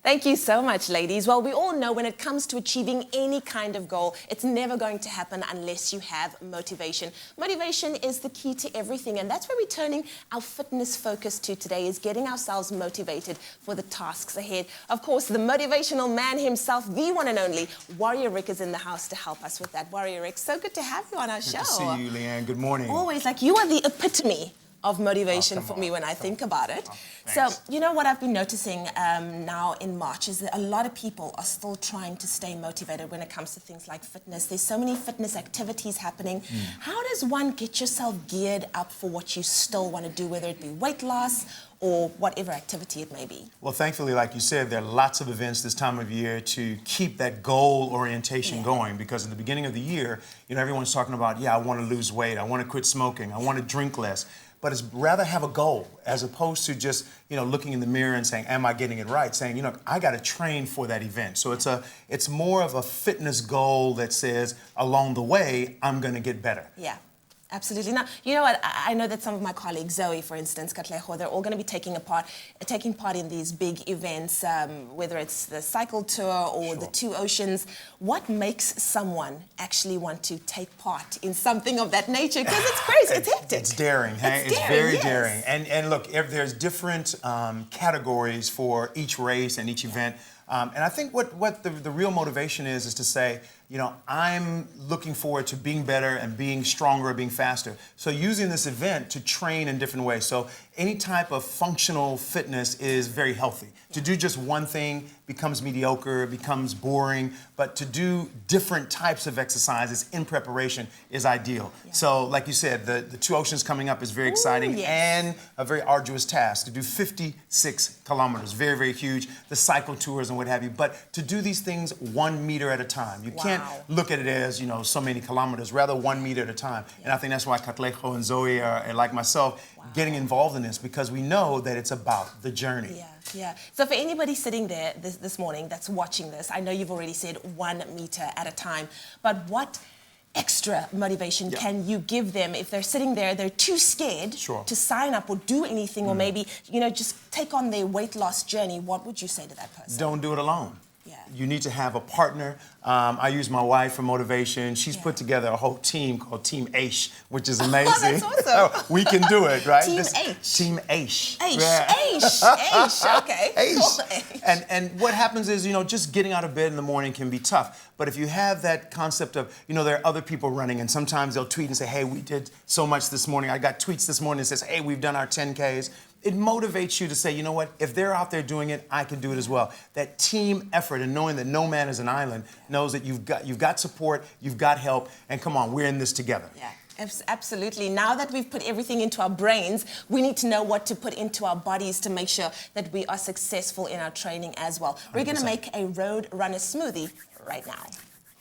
Thank you so much, ladies. Well, we all know when it comes to achieving any kind of goal, it's never going to happen unless you have motivation. Motivation is the key to everything, and that's where we're turning our fitness focus to today, is getting ourselves motivated for the tasks ahead. Of course, the motivational man himself, the one and only, WarriorRic, is in the house to help us with that. WarriorRic, so good to have you on our show. Good to see you, Leanne. Good morning. Always, like, you are the epitome of motivation for me when I think about it. So, you know what I've been noticing now in March is that a lot of people are still trying to stay motivated when it comes to things like fitness. There's so many fitness activities happening. How does one get yourself geared up for what you still want to do, whether it be weight loss or whatever activity it may be? Well, thankfully, like you said, there are lots of events this time of year to keep that goal orientation going, because at the beginning of the year, you know, everyone's talking about, I want to lose weight, I want to quit smoking, I want to drink less. But it's rather have a goal as opposed to just, you know, looking in the mirror and saying, am I getting it right? Saying, you know, I got to train for that event. So it's more of a fitness goal that says, along the way, I'm going to get better. Yeah. Absolutely. Now, you know what? I know that some of my colleagues, Zoe, for instance, Katleho, they're all going to be taking part in these big events, whether it's the cycle tour or the Two Oceans. What makes someone actually want to take part in something of that nature? Because it's crazy, it's hectic. It's daring, hey? It's very daring. And look, there's different categories for each race and each event. And I think what the real motivation is to say, you know, I'm looking forward to being better and being stronger, being faster. So using this event to train in different ways. So any type of functional fitness is very healthy. To do just one thing becomes mediocre, becomes boring, but to do different types of exercises in preparation is ideal. So like you said, the Two Oceans coming up is very exciting and a very arduous task. To do 56 kilometers, very, very huge, the cycle tours and what have you, but to do these things 1 meter at a time. You can't look at it as, you know, so many kilometers, rather 1 meter at a time. And I think that's why Katleho and Zoe are, like myself, getting involved in this, because we know that it's about the journey. Yeah. So for anybody sitting there this morning that's watching this, I know you've already said 1 meter at a time, but what extra motivation can you give them if they're sitting there, they're too scared to sign up or do anything, or maybe, you know, just take on their weight loss journey? What would you say to that person? Don't do it alone. You need to have a partner. I use my wife for motivation. She's put together a whole team called Team Aish, which is amazing. Oh, that's awesome. We can do it, right? Team H. Team Aish. Aish. Okay. Aish. And what happens is, you know, just getting out of bed in the morning can be tough. But if you have that concept of, you know, there are other people running, and sometimes they'll tweet and say, hey, we did so much this morning. I got tweets this morning that says, hey, we've done our 10Ks. It motivates you to say, you know what, if they're out there doing it, I can do it as well. That team effort, and knowing that no man is an island, knows that you've got support, you've got help, and come on, we're in this together. Yeah. Absolutely. Now that we've put everything into our brains, we need to know what to put into our bodies to make sure that we are successful in our training as well. We're going to make a Road Runner smoothie right now.